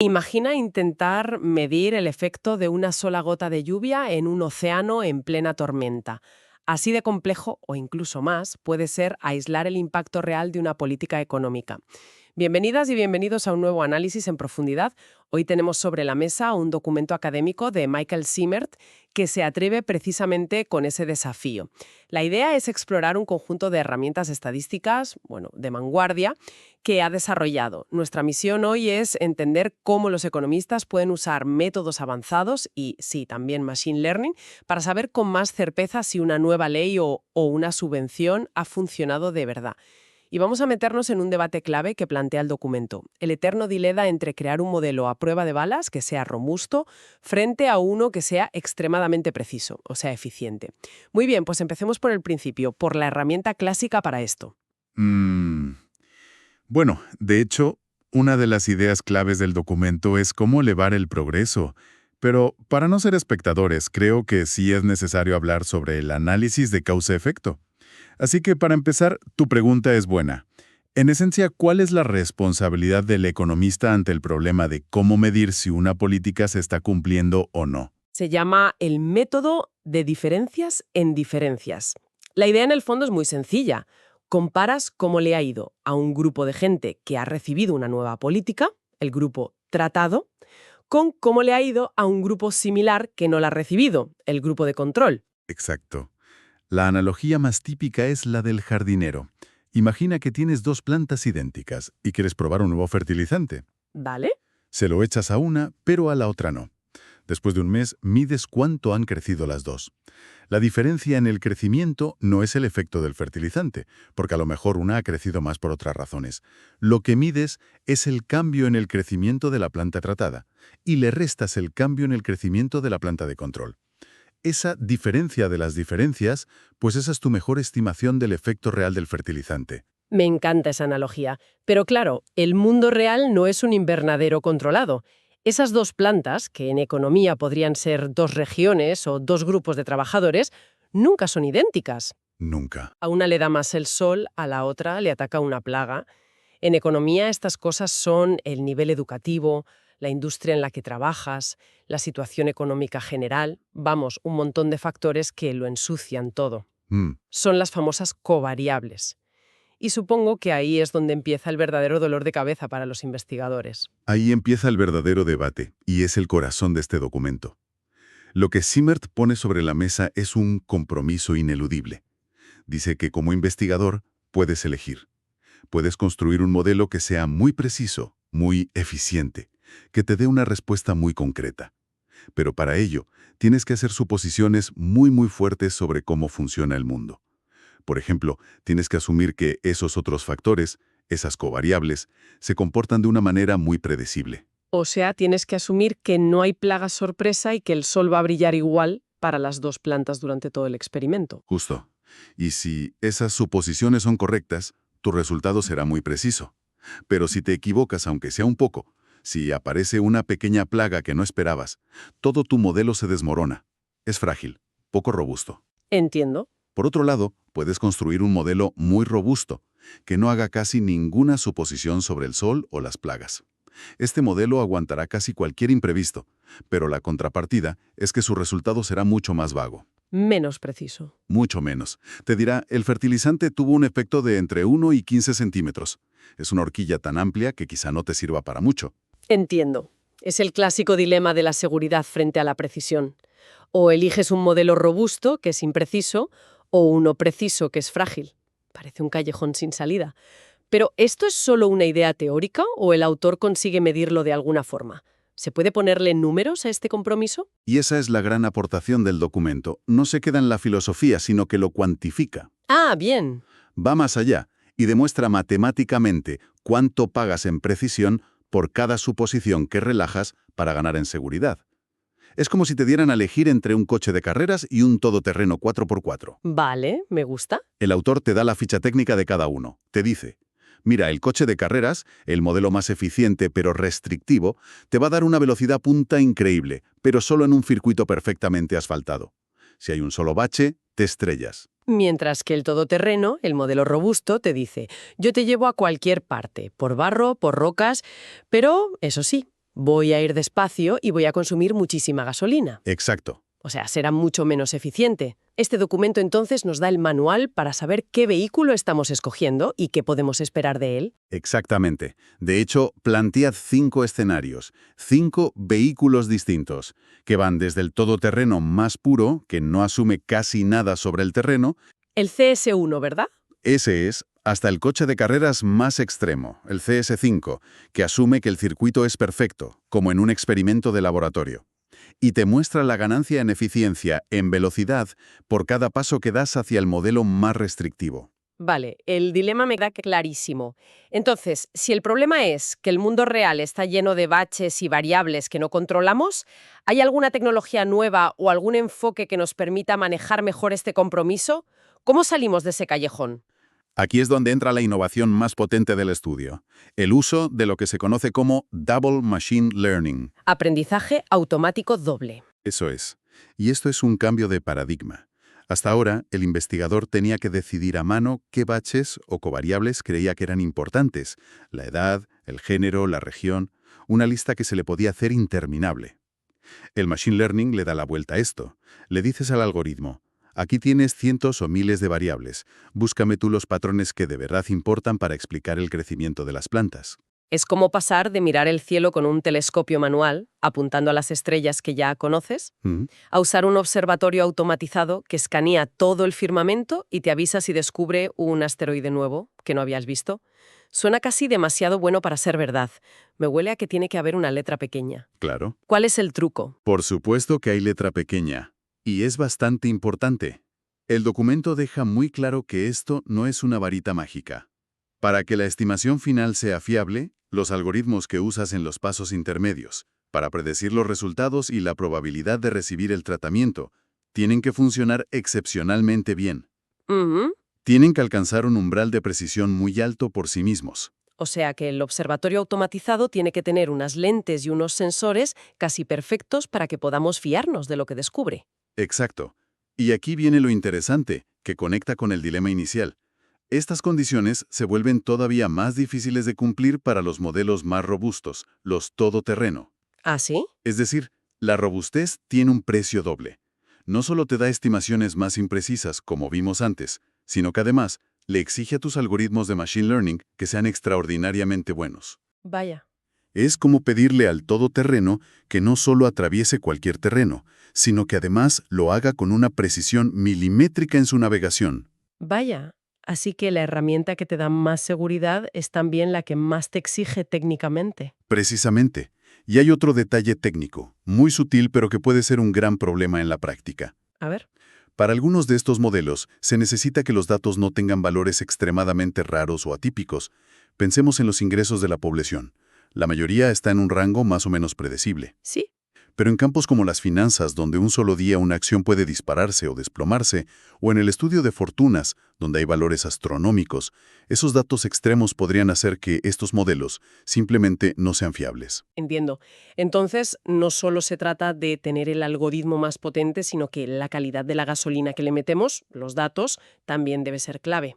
Imagina intentar medir el efecto de una sola gota de lluvia en un océano en plena tormenta. Así de complejo, o incluso más, puede ser aislar el impacto real de una política económica. Bienvenidas y bienvenidos a un nuevo análisis en profundidad. Hoy tenemos sobre la mesa un documento académico de Michael Simmert que se atreve precisamente con ese desafío. La idea es explorar un conjunto de herramientas estadísticas, de vanguardia, que ha desarrollado. Nuestra misión hoy es entender cómo los economistas pueden usar métodos avanzados y, sí, también machine learning, para saber con más certeza si una nueva ley o una subvención ha funcionado de verdad. Y vamos a meternos en un debate clave que plantea el documento, el eterno dilema entre crear un modelo a prueba de balas que sea robusto frente a uno que sea extremadamente preciso, o sea, eficiente. Muy bien, pues empecemos por el principio, por la herramienta clásica para esto. Bueno, de hecho, una de las ideas claves del documento es cómo elevar el progreso. Pero para no ser espectadores, creo que sí es necesario hablar sobre el análisis de causa-efecto. Así que para empezar, tu pregunta es buena. En esencia, ¿cuál es la responsabilidad del economista ante el problema de cómo medir si una política se está cumpliendo o no? Se llama el método de diferencias en diferencias. La idea en el fondo es muy sencilla. Comparas cómo le ha ido a un grupo de gente que ha recibido una nueva política, el grupo tratado, con cómo le ha ido a un grupo similar que no la ha recibido, el grupo de control. Exacto. La analogía más típica es la del jardinero. Imagina que tienes dos plantas idénticas y quieres probar un nuevo fertilizante. ¿Vale? Se lo echas a una, pero a la otra no. Después de un mes, mides cuánto han crecido las dos. La diferencia en el crecimiento no es el efecto del fertilizante, porque a lo mejor una ha crecido más por otras razones. Lo que mides es el cambio en el crecimiento de la planta tratada, y le restas el cambio en el crecimiento de la planta de control. Esa diferencia de las diferencias, pues esa es tu mejor estimación del efecto real del fertilizante. Me encanta esa analogía. Pero claro, el mundo real no es un invernadero controlado. Esas dos plantas, que en economía podrían ser dos regiones o dos grupos de trabajadores, nunca son idénticas. Nunca. A una le da más el sol, a la otra le ataca una plaga. En economía estas cosas son el nivel educativo, la industria en la que trabajas, la situación económica general, vamos, un montón de factores que lo ensucian todo. Son las famosas covariables. Y supongo que ahí es donde empieza el verdadero dolor de cabeza para los investigadores. Ahí empieza el verdadero debate, y es el corazón de este documento. Lo que Simmert pone sobre la mesa es un compromiso ineludible. Dice que como investigador puedes elegir. Puedes construir un modelo que sea muy preciso, muy eficiente, que te dé una respuesta muy concreta. Pero para ello, tienes que hacer suposiciones muy fuertes sobre cómo funciona el mundo. Por ejemplo, tienes que asumir que esos otros factores, esas covariables, se comportan de una manera muy predecible. O sea, tienes que asumir que no hay plaga sorpresa y que el sol va a brillar igual para las dos plantas durante todo el experimento. Justo. Y si esas suposiciones son correctas, tu resultado será muy preciso. Pero si te equivocas, aunque sea un poco, si aparece una pequeña plaga que no esperabas, todo tu modelo se desmorona. Es frágil, poco robusto. Entiendo. Por otro lado, puedes construir un modelo muy robusto, que no haga casi ninguna suposición sobre el sol o las plagas. Este modelo aguantará casi cualquier imprevisto, pero la contrapartida es que su resultado será mucho más vago. Menos preciso. Mucho menos. Te dirá, el fertilizante tuvo un efecto de entre 1 y 15 centímetros. Es una horquilla tan amplia que quizá no te sirva para mucho. Entiendo. Es el clásico dilema de la seguridad frente a la precisión. O eliges un modelo robusto, que es impreciso, o uno preciso, que es frágil. Parece un callejón sin salida. Pero, ¿esto es solo una idea teórica o el autor consigue medirlo de alguna forma? ¿Se puede ponerle números a este compromiso? Y esa es la gran aportación del documento. No se queda en la filosofía, sino que lo cuantifica. Ah, bien. Va más allá y demuestra matemáticamente cuánto pagas en precisión por cada suposición que relajas para ganar en seguridad. Es como si te dieran a elegir entre un coche de carreras y un todoterreno 4x4. Vale, me gusta. El autor te da la ficha técnica de cada uno. Te dice, mira, el coche de carreras, el modelo más eficiente pero restrictivo, te va a dar una velocidad punta increíble, pero solo en un circuito perfectamente asfaltado. Si hay un solo bache, te estrellas. Mientras que el todoterreno, el modelo robusto, te dice, yo te llevo a cualquier parte, por barro, por rocas, pero, eso sí, voy a ir despacio y voy a consumir muchísima gasolina. Exacto. O sea, será mucho menos eficiente. Este documento entonces nos da el manual para saber qué vehículo estamos escogiendo y qué podemos esperar de él. Exactamente. De hecho, plantead 5 escenarios, 5 vehículos distintos, que van desde el todoterreno más puro, que no asume casi nada sobre el terreno, El CS1, ¿verdad? ese es, hasta el coche de carreras más extremo, el CS5, que asume que el circuito es perfecto, como en un experimento de laboratorio. Y te muestra la ganancia en eficiencia, en velocidad, por cada paso que das hacia el modelo más restrictivo. Vale, el dilema me queda clarísimo. Entonces, si el problema es que el mundo real está lleno de baches y variables que no controlamos, ¿hay alguna tecnología nueva o algún enfoque que nos permita manejar mejor este compromiso? ¿Cómo salimos de ese callejón? Aquí es donde entra la innovación más potente del estudio, el uso de lo que se conoce como Double Machine Learning. Aprendizaje automático doble. Eso es. Y esto es un cambio de paradigma. Hasta ahora, el investigador tenía que decidir a mano qué baches o covariables creía que eran importantes, la edad, el género, la región, una lista que se le podía hacer interminable. El Machine Learning le da la vuelta a esto. Le dices al algoritmo: aquí tienes cientos o miles de variables. Búscame tú los patrones que de verdad importan para explicar el crecimiento de las plantas. Es como pasar de mirar el cielo con un telescopio manual, apuntando a las estrellas que ya conoces, Mm, a usar un observatorio automatizado que escanea todo el firmamento y te avisa si descubre un asteroide nuevo que no habías visto. Suena casi demasiado bueno para ser verdad. Me huele a que tiene que haber una letra pequeña. claro. ¿Cuál es el truco? Por supuesto que hay letra pequeña. Y es bastante importante. El documento deja muy claro que esto no es una varita mágica. Para que la estimación final sea fiable, los algoritmos que usas en los pasos intermedios, para predecir los resultados y la probabilidad de recibir el tratamiento, tienen que funcionar excepcionalmente bien. Ujú. Tienen que alcanzar un umbral de precisión muy alto por sí mismos. O sea que el observatorio automatizado tiene que tener unas lentes y unos sensores casi perfectos para que podamos fiarnos de lo que descubre. Exacto. Y aquí viene lo interesante, que conecta con el dilema inicial. Estas condiciones se vuelven todavía más difíciles de cumplir para los modelos más robustos, los todoterreno. ¿Ah, sí? Es decir, la robustez tiene un precio doble. No solo te da estimaciones más imprecisas, como vimos antes, sino que además le exige a tus algoritmos de Machine Learning que sean extraordinariamente buenos. Vaya. Es como pedirle al todoterreno que no solo atraviese cualquier terreno, sino que además lo haga con una precisión milimétrica en su navegación. Vaya. Así que la herramienta que te da más seguridad es también la que más te exige técnicamente. Precisamente. Y hay otro detalle técnico, muy sutil pero que puede ser un gran problema en la práctica. A ver. Para algunos de estos modelos, se necesita que los datos no tengan valores extremadamente raros o atípicos. Pensemos en los ingresos de la población. La mayoría está en un rango más o menos predecible. Sí. Pero en campos como las finanzas, donde un solo día una acción puede dispararse o desplomarse, o en el estudio de fortunas, donde hay valores astronómicos, esos datos extremos podrían hacer que estos modelos simplemente no sean fiables. Entiendo. Entonces, no solo se trata de tener el algoritmo más potente, sino que la calidad de la gasolina que le metemos, los datos, también debe ser clave.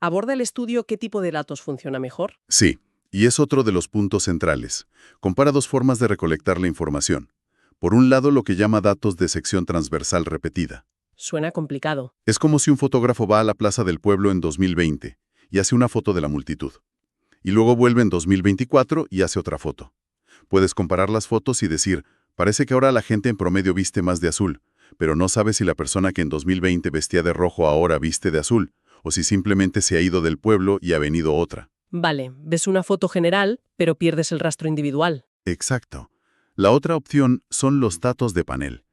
¿Aborda el estudio qué tipo de datos funciona mejor? Sí, y es otro de los puntos centrales. Compara dos formas de recolectar la información. Por un lado, lo que llama datos de sección transversal repetida. Suena complicado. Es como si un fotógrafo va a la plaza del pueblo en 2020 y hace una foto de la multitud. Y luego vuelve en 2024 y hace otra foto. Puedes comparar las fotos y decir, parece que ahora la gente en promedio viste más de azul, pero no sabes si la persona que en 2020 vestía de rojo ahora viste de azul, o si simplemente se ha ido del pueblo y ha venido otra. Vale, ves una foto general, pero pierdes el rastro individual. Exacto. La otra opción son los datos de panel.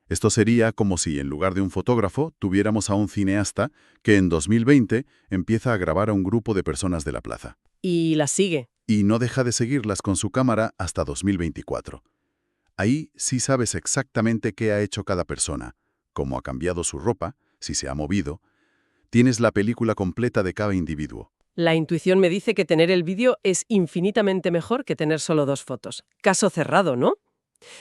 Esto sería como si en lugar de un fotógrafo tuviéramos a un cineasta que en 2020 empieza a grabar a un grupo de personas de la plaza. Y la sigue. Y no deja de seguirlas con su cámara hasta 2024. Ahí sí sabes exactamente qué ha hecho cada persona, cómo ha cambiado su ropa, si se ha movido. Tienes la película completa de cada individuo. La intuición me dice que tener el vídeo es infinitamente mejor que tener solo dos fotos. Caso cerrado, ¿no?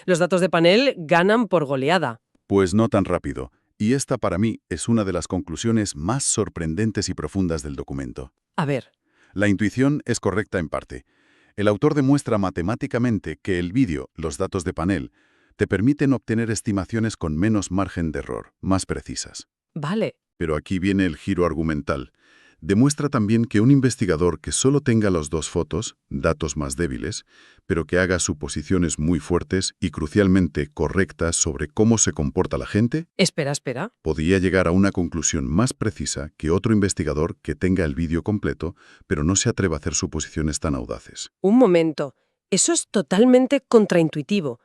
Los datos de panel ganan por goleada. Pues no tan rápido. Y esta para mí es una de las conclusiones más sorprendentes y profundas del documento. A ver. La intuición es correcta en parte. El autor demuestra matemáticamente que el vídeo, los datos de panel, te permiten obtener estimaciones con menos margen de error, más precisas. Vale. Pero aquí viene el giro argumental. Demuestra también que un investigador que solo tenga las dos fotos, datos más débiles, pero que haga suposiciones muy fuertes y crucialmente correctas sobre cómo se comporta la gente, Espera. podría llegar a una conclusión más precisa que otro investigador que tenga el vídeo completo, pero no se atreva a hacer suposiciones tan audaces. Un momento. Eso es totalmente contraintuitivo.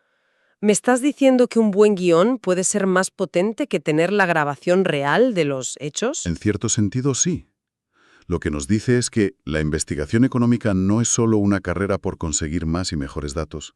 ¿Me estás diciendo que un buen guión puede ser más potente que tener la grabación real de los hechos? En cierto sentido, sí. Lo que nos dice es que la investigación económica no es solo una carrera por conseguir más y mejores datos.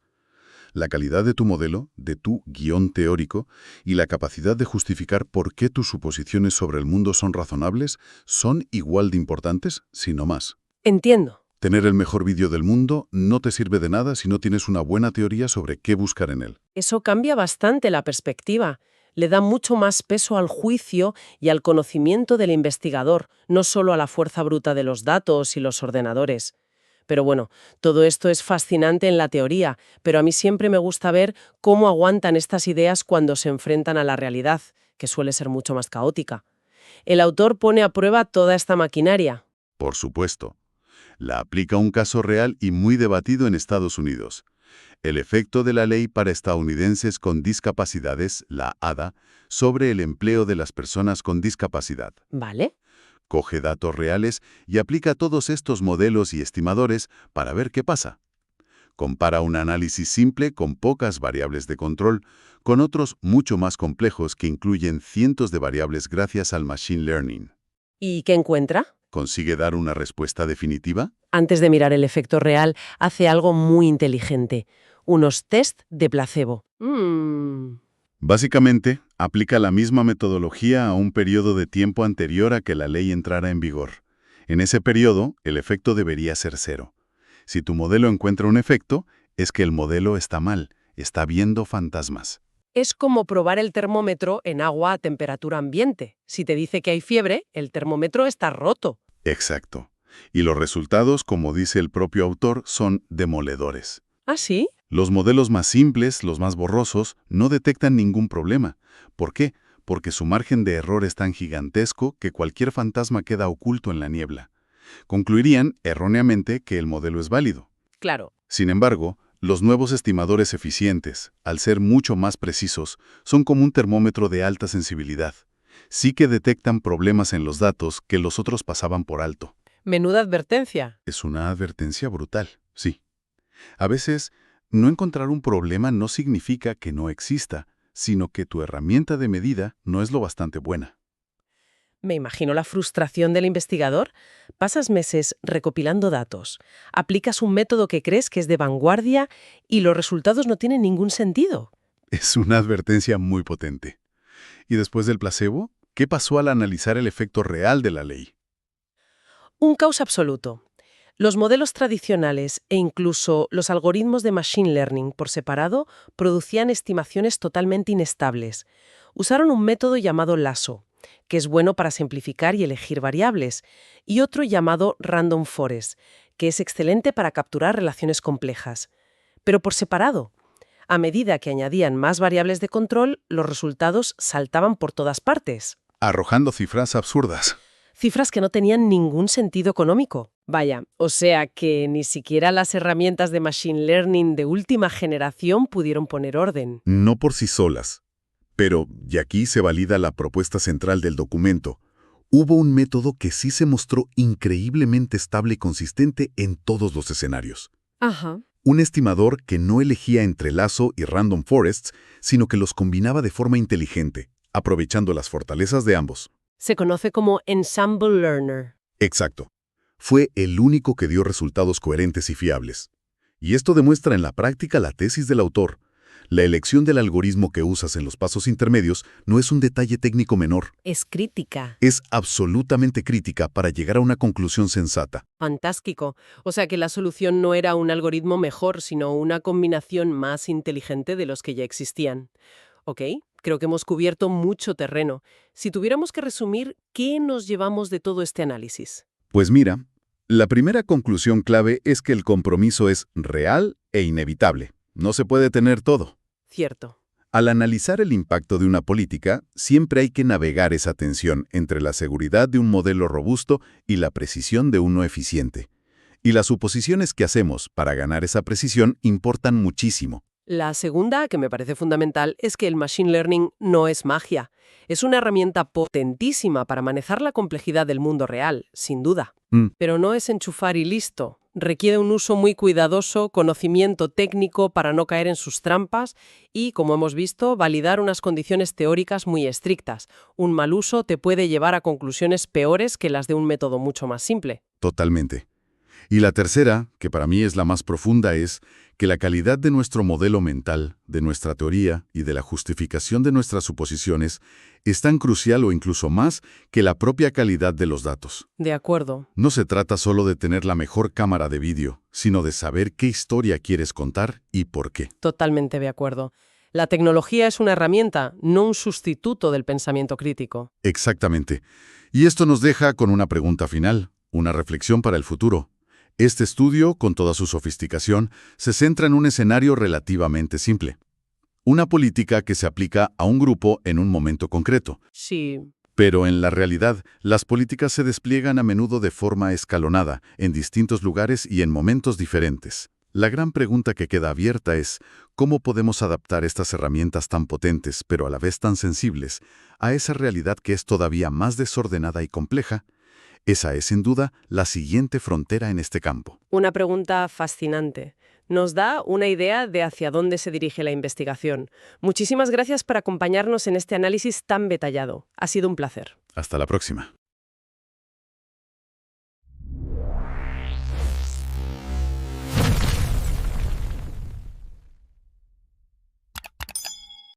La calidad de tu modelo, de tu guión teórico y la capacidad de justificar por qué tus suposiciones sobre el mundo son razonables son igual de importantes, si no más. Entiendo. Tener el mejor vídeo del mundo no te sirve de nada si no tienes una buena teoría sobre qué buscar en él. Eso cambia bastante la perspectiva. Le da mucho más peso al juicio y al conocimiento del investigador, no solo a la fuerza bruta de los datos y los ordenadores. Pero bueno, todo esto es fascinante en la teoría, pero a mí siempre me gusta ver cómo aguantan estas ideas cuando se enfrentan a la realidad, que suele ser mucho más caótica. El autor pone a prueba toda esta maquinaria. Por supuesto. La aplica a un caso real y muy debatido en Estados Unidos. El efecto de la Ley para Estadounidenses con Discapacidades, la ADA, sobre el empleo de las personas con discapacidad. ¿Vale? Coge datos reales y aplica todos estos modelos y estimadores para ver qué pasa. Compara un análisis simple con pocas variables de control con otros mucho más complejos que incluyen cientos de variables gracias al Machine Learning. ¿Y qué encuentra? ¿Consigue dar una respuesta definitiva? Antes de mirar el efecto real, hace algo muy inteligente. Unos test de placebo. Básicamente, aplica la misma metodología a un periodo de tiempo anterior a que la ley entrara en vigor. En ese periodo, el efecto debería ser cero. Si tu modelo encuentra un efecto, es que el modelo está mal, está viendo fantasmas. Es como probar el termómetro en agua a temperatura ambiente. Si te dice que hay fiebre, el termómetro está roto. Exacto. Y los resultados, como dice el propio autor, son demoledores. ¿Ah, sí? Los modelos más simples, los más borrosos, no detectan ningún problema. ¿Por qué? Porque su margen de error es tan gigantesco que cualquier fantasma queda oculto en la niebla. Concluirían, erróneamente, que el modelo es válido. Claro. Sin embargo, los nuevos estimadores eficientes, al ser mucho más precisos, son como un termómetro de alta sensibilidad. Sí que detectan problemas en los datos que los otros pasaban por alto. Menuda advertencia. Es una advertencia brutal, sí. A veces, no encontrar un problema no significa que no exista, sino que tu herramienta de medida no es lo bastante buena. Me imagino la frustración del investigador. Pasas meses recopilando datos, aplicas un método que crees que es de vanguardia y los resultados no tienen ningún sentido. Es una advertencia muy potente. ¿Y después del placebo? ¿Qué pasó al analizar el efecto real de la ley? Un caos absoluto. Los modelos tradicionales e incluso los algoritmos de Machine Learning por separado producían estimaciones totalmente inestables. Usaron un método llamado lasso, que es bueno para simplificar y elegir variables, y otro llamado Random Forest, que es excelente para capturar relaciones complejas. Pero por separado. A medida que añadían más variables de control, los resultados saltaban por todas partes. Arrojando cifras absurdas. Cifras que no tenían ningún sentido económico. Vaya, o sea que ni siquiera las herramientas de Machine Learning de última generación pudieron poner orden. No por sí solas. Pero, y aquí se valida la propuesta central del documento, hubo un método que sí se mostró increíblemente estable y consistente en todos los escenarios. Ajá. Un estimador que no elegía entre lazo y random forests, sino que los combinaba de forma inteligente, aprovechando las fortalezas de ambos. Se conoce como Ensemble Learner. Exacto. Fue el único que dio resultados coherentes y fiables. Y esto demuestra en la práctica la tesis del autor. La elección del algoritmo que usas en los pasos intermedios no es un detalle técnico menor. Es crítica. Es absolutamente crítica para llegar a una conclusión sensata. Fantástico. O sea que la solución no era un algoritmo mejor, sino una combinación más inteligente de los que ya existían. Ok, creo que hemos cubierto mucho terreno. Si tuviéramos que resumir, ¿qué nos llevamos de todo este análisis? Pues mira, La primera conclusión clave es que el compromiso es real e inevitable. No se puede tener todo. Cierto. Al analizar el impacto de una política, siempre hay que navegar esa tensión entre la seguridad de un modelo robusto y la precisión de uno eficiente. Y las suposiciones que hacemos para ganar esa precisión importan muchísimo. La segunda, que me parece fundamental, es que el Machine Learning no es magia. Es una herramienta potentísima para manejar la complejidad del mundo real, sin duda. Pero no es enchufar y listo. Requiere un uso muy cuidadoso, conocimiento técnico para no caer en sus trampas y, como hemos visto, validar unas condiciones teóricas muy estrictas. Un mal uso te puede llevar a conclusiones peores que las de un método mucho más simple. Totalmente. Y la tercera, que para mí es la más profunda, es que la calidad de nuestro modelo mental, de nuestra teoría y de la justificación de nuestras suposiciones es tan crucial o incluso más que la propia calidad de los datos. De acuerdo. No se trata solo de tener la mejor cámara de vídeo, sino de saber qué historia quieres contar y por qué. Totalmente de acuerdo. La tecnología es una herramienta, no un sustituto del pensamiento crítico. Exactamente. Y esto nos deja con una pregunta final, una reflexión para el futuro. Este estudio, con toda su sofisticación, se centra en un escenario relativamente simple. Una política que se aplica a un grupo en un momento concreto. Sí. Pero en la realidad, las políticas se despliegan a menudo de forma escalonada, en distintos lugares y en momentos diferentes. La gran pregunta que queda abierta es, ¿cómo podemos adaptar estas herramientas tan potentes, pero a la vez tan sensibles, a esa realidad que es todavía más desordenada y compleja? Esa es, sin duda, la siguiente frontera en este campo. Una pregunta fascinante. Nos da una idea de hacia dónde se dirige la investigación. Muchísimas gracias por acompañarnos en este análisis tan detallado. Ha sido un placer. Hasta la próxima.